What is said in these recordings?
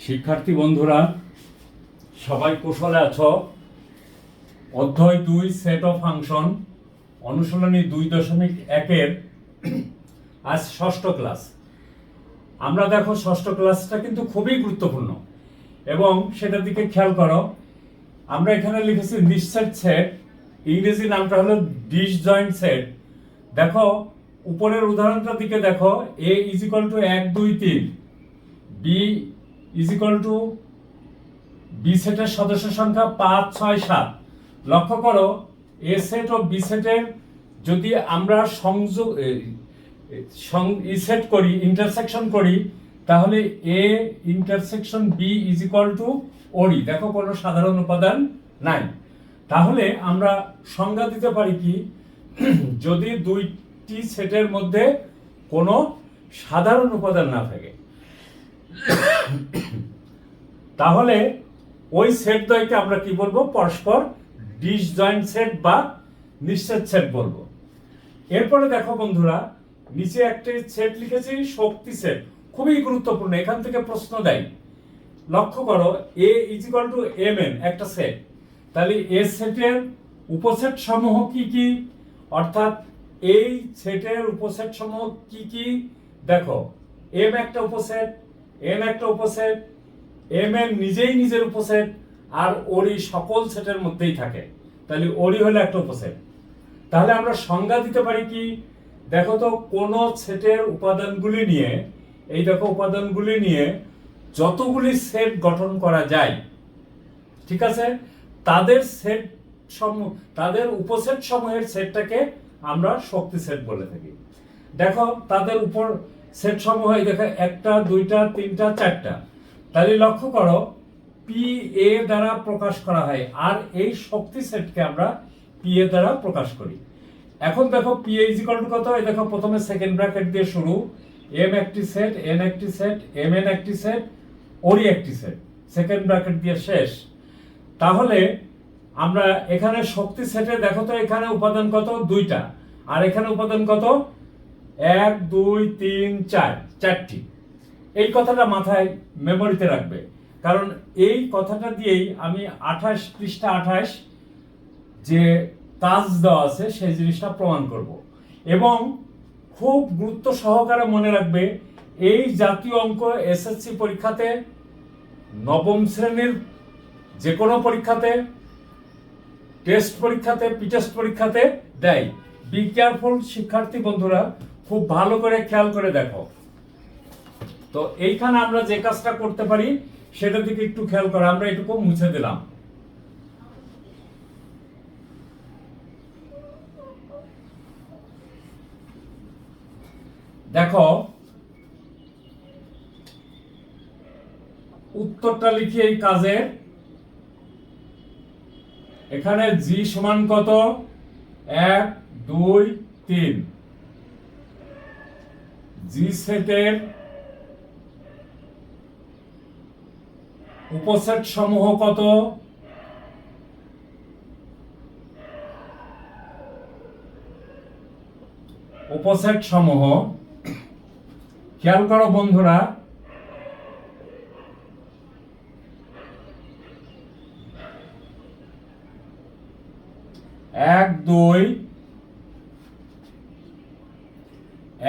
শিক্ষার্থী বন্ধুরা সবাই কুশলে আছো? অধ্যায় 2 সেট অফ ফাংশন অনুশীলনী 2.1-এর আজ ষষ্ঠ ক্লাস। আমরা দেখো ষষ্ঠ ক্লাসটা কিন্তু খুবই গুরুত্বপূর্ণ এবং সেটার দিকে খেয়াল করো। আমরা এখানে লিখেছি নিশ্চিত সেট, ইংরেজি নামটা হলো ডিসজয়েন্ট সেট। দেখো উপরের উদাহরণটার দিকে দেখো, a = 1 2 3, b = বি সেটের সদস্য সংখ্যা 5 6 7। লক্ষ্য করো এ সেট ও বি সেটের যদি আমরা সংযোগ সেট করি, ইন্টারসেকশন করি, তাহলে এ ইন্টারসেকশন বি ওডি। দেখো কোনো সাধারণ উপাদান নাই। তাহলে আমরা সংজ্ঞা দিতে পারি কি, যদি দুইটি সেটের মধ্যে কোনো সাধারণ উপাদান না থাকে তাহলে ওই সেট দ্বয়কে আমরা কি বলবো? পরস্পর ডিসজয়েন্ট সেট বা নিশ্চিত সেট বলবো। এরপরে দেখো বন্ধুরা, নিচে একটা সেট লিখেছি শক্তি সেট, খুবই গুরুত্বপূর্ণ, এখান থেকে প্রশ্ন দেয়। লক্ষ্য করো a = mn একটা সেট, তাহলে এ সেটের উপসেট সমূহ কি কি, অর্থাৎ এই সেটের উপসেট সমূহ কি কি? দেখো m একটা উপসেট, n একটা উপসেট, mn নিজেই নিজের উপসেট, আর ওরই সকল সেটের মধ্যেই থাকে, তাহলে ওরই হলো একটা উপসেট। তাহলে আমরা সংজ্ঞা দিতে পারি কি, দেখো তো কোন সেটের উপাদানগুলি নিয়ে, এই দেখো উপাদানগুলি নিয়ে যতগুলি সেট গঠন করা যায়, ঠিক আছে, তাদের সেট সমূহ, তাদের উপসেট সমূহের সেটটাকে আমরা শক্তি সেট বলে থাকি। দেখো তাদের উপর সেট সমূহ, এই দেখো 1টা 2টা 3টা 4টা, তাহলে লক্ষ্য করো পি এ দ্বারা প্রকাশ করা হয়, আর এই শক্তি সেটকে আমরা পি এ দ্বারা প্রকাশ করি। এখন দেখো পি এ = কত? এই দেখো প্রথমে সেকেন্ড ব্র্যাকেট দিয়ে শুরু, এম একটি সেট, এন একটি সেট, এম এন একটি সেট, ওরই একটি সেট, সেকেন্ড ব্র্যাকেট দিয়ে শেষ। তাহলে আমরা এখানে শক্তি সেটে দেখো তো এখানে উপাদান কত? 2টা, আর এখানে উপাদান কত? 1 2 3 4, 4টি। এই কথাটা মাথায় মেমোরিতে রাখবে, কারণ এই কথাটা দিয়েই আমি পৃষ্ঠা 28 যে কাজ দেওয়া আছে সেই জিনিসটা প্রমাণ করব। এবং খুব গুরুত্ব সহকারে মনে রাখবে, এই জাতীয় অঙ্ক এসএসসি পরীক্ষাতে, নবম শ্রেণীর যে কোনো পরীক্ষাতে, টেস্ট পরীক্ষাতে, পিটেস্ট পরীক্ষাতে দেয়। বি কেয়ারফুল শিক্ষার্থী বন্ধুরা, খুব ভালো করে খেয়াল করে দেখো। তো এইখানে আমরা যে কাজটা করতে পারি সেটার দিকে একটু খেয়াল করো। আমরা এটুকু মুছে দিলাম। দেখো উত্তরটা লিখি এই কাজের। এখানে জি সমান কত? 1 2 3। জি সেটের উপসেট সমূহ কত? উপসেট সমূহ খেয়াল করো বন্ধুরা, 1 2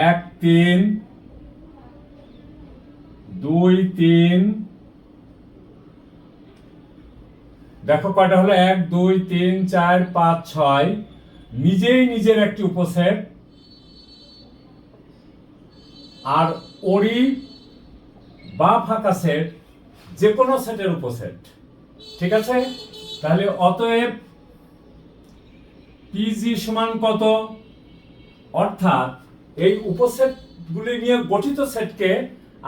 1 3 2 3। দেখো কয়টা হলো? 1 2 3 4 5 6, নিজেই নিজের একটি উপসেট, আর ওরি বা ফাঁকা সেট যে কোনো সেটের উপসেট, ঠিক আছে। তাহলে অতএব পিজি সমান কত? অর্থাৎ এই উপসেটগুলি নিয়ে গঠিত সেটকে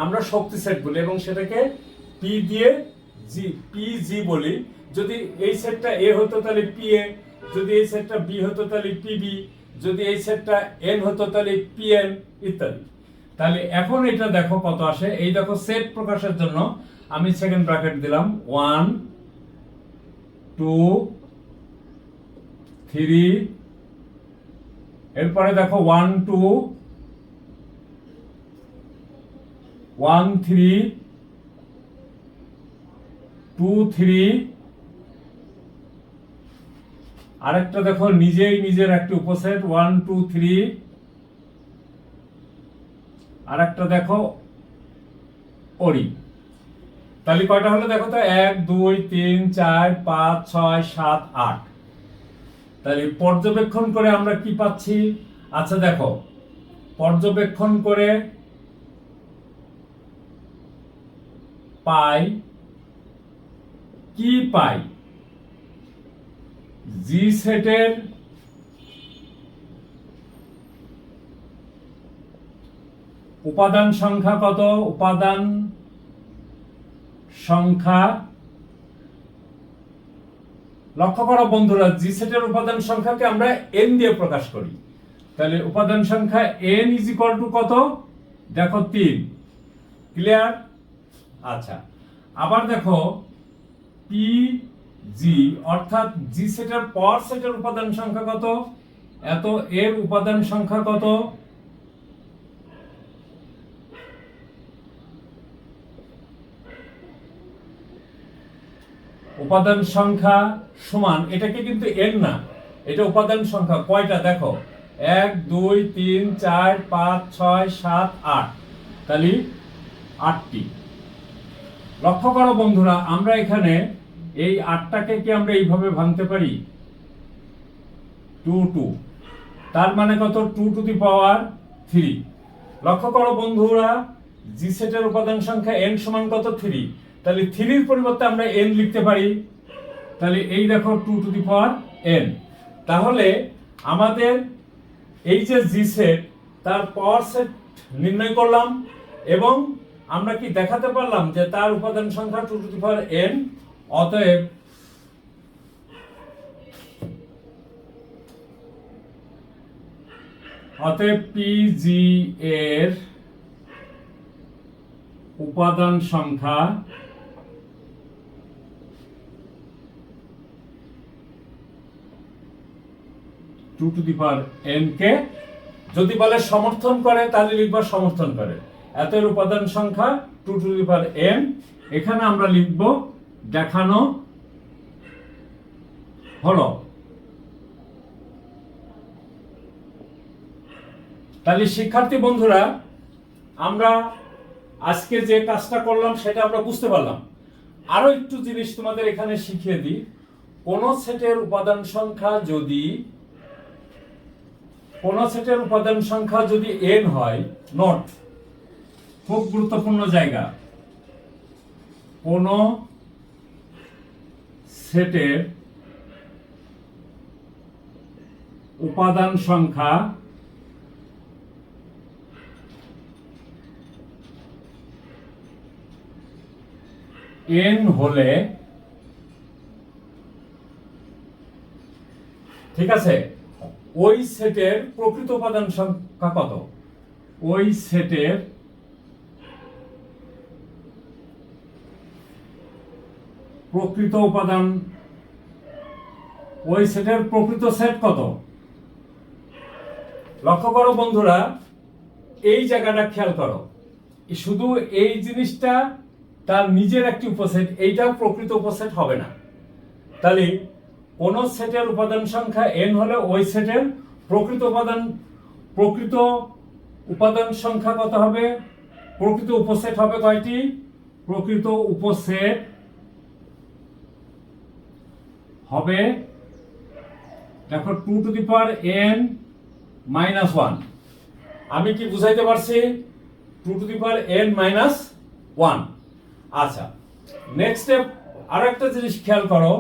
আমরা শক্তি সেট বলি এবং সেটাকে পি দিয়ে পিজি বলি। যদি এই সেটটা এ হতো তাহলে পি এ, যদি এই সেটটা বি হতো তাহলে পিবি, যদি এই সেটটা এন হতো তাহলে পিএন ইত্যাদি। তাহলে এখন এটা দেখো কত আসে। এই দেখো সেট প্রকাশের জন্য আমি সেকেন্ড ব্র্যাকেট দিলাম 1 2 3, এরপরে দেখো 1 2 1 3 2 3, আরেকটা দেখো নিজেই নিজের একটা উপসেট 1 2 3, আরেকটা দেখো ওরি। তাহলে কয়টা হলো দেখো তো, 1 2 3 4 5 6 7 8। তাহলে পর্যবেক্ষণ করে আমরা কি পাচ্ছি? আচ্ছা দেখো, পর্যবেক্ষণ করে পাই কি পাই? জি সেটের উপাদান সংখ্যা কত? উপাদান সংখ্যা, লক্ষ্য করো বন্ধুরা, জি সেটের উপাদান সংখ্যাকে আমরা n দিয়ে প্রকাশ করি। তাহলে উপাদান সংখ্যা n ইজ ইকুয়াল টু কত? দেখো 3। ক্লিয়ার? আচ্ছা, আবার দেখো পি জি, অর্থাৎ জি সেটের পর সেটের উপাদান সংখ্যা কত? এত এর উপাদান সংখ্যা কত? উপাদান সংখ্যা সমান, এটাকে কিন্তু n না, এটা উপাদান সংখ্যা। কয়টা দেখো, 1 2 3 4 5 6 7 8, তাহলে 8টি। লক্ষ্য করো বন্ধুরা, আমরা এখানে এই 8টাকে কি আমরা এইভাবে ভাঙতে পারি? 2 2, তার মানে কত? 2 টু দি পাওয়ার 3। লক্ষ্য করো বন্ধুরা, জি সেটের উপাদান সংখ্যা n সমান কত? 3। তাহলে 3 এর পরিবর্তে আমরা n লিখতে পারি। তাহলে এই দেখো 2 টু দি পাওয়ার n। তাহলে আমাদের এই যে জি সেট, তার পাওয়ার সেট নির্ণয় করলাম এবং আমরা কি দেখাতে পারলাম যে তার উপাদান সংখ্যা 2 টু দি পাওয়ার n। অতএব পিজি এর উপাদান সংখ্যা two to the power n কে যদি বলে সমর্থন করে, তাহলে লিখব সমর্থন করে। এত এর উপাদান সংখ্যা 2 টু দি পাওয়ার n, এখানে আমরা লিখব দেখানো হলো। তাহলে শিক্ষার্থী বন্ধুরা, আমরা আজকে যে কাজটা করলাম সেটা আমরা বুঝতে পারলাম। আরো একটু জিনিস তোমাদের এখানে শিখিয়ে দিই। কোন সেটের উপাদান সংখ্যা যদি n হয়, নোট, খুব গুরুত্বপূর্ণ জায়গা, কোন সেটের উপাদান সংখ্যা n হলে, ঠিক আছে, ওই সেটের প্রকৃত উপাদান সংখ্যা কত? ওই সেটের প্রকৃত উপাদান, ওই সেটের প্রকৃত সেট কত? লক্ষ্য করো বন্ধুরা, এই জায়গাটা খেয়াল করো, শুধু এই জিনিসটা তার নিজের একটি উপসেট, এইটাও প্রকৃত উপসেট হবে না। তাহলে কোন সেটের উপাদান সংখ্যা n হলে ওই সেটের প্রকৃত উপাদান সংখ্যা কত হবে? প্রকৃত উপসেট হবে কয়টি? প্রকৃত উপসেট হবে, দেখো 2 to the power n minus 1। আমি কি বুঝাইতে পারছি? 2 to the power n minus 1। আচ্ছা, নেক্সট স্টেপ, আরো একটা জিনিস খেয়াল করো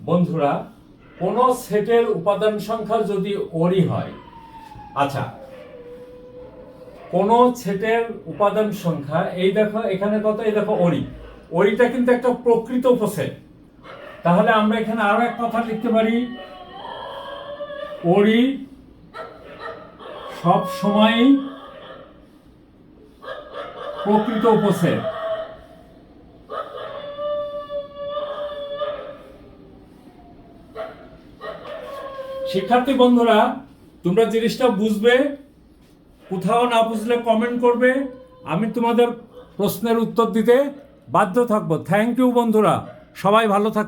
বন্ধুরা, কোন সেটের উপাদান সংখ্যা যদি ওরি হয়, আচ্ছা, কোন সেটের উপাদান সংখ্যা, এই দেখো এখানে কত, এই দেখো ওরিটা কিন্তু একটা প্রকৃত উপসেট। তাহলে আমরা এখানে আরো এক কথা লিখতে পারি, ওরি সব সময় প্রকৃত উপসেট। শিক্ষার্থী বন্ধুরা, তোমরা জিনিসটা বুঝবে, কোথাও না বুঝলে কমেন্ট করবে, আমি তোমাদের প্রশ্নের উত্তর দিতে বাধ্য থাকবো। থ্যাংক ইউ বন্ধুরা। সবাই ভালো থাক।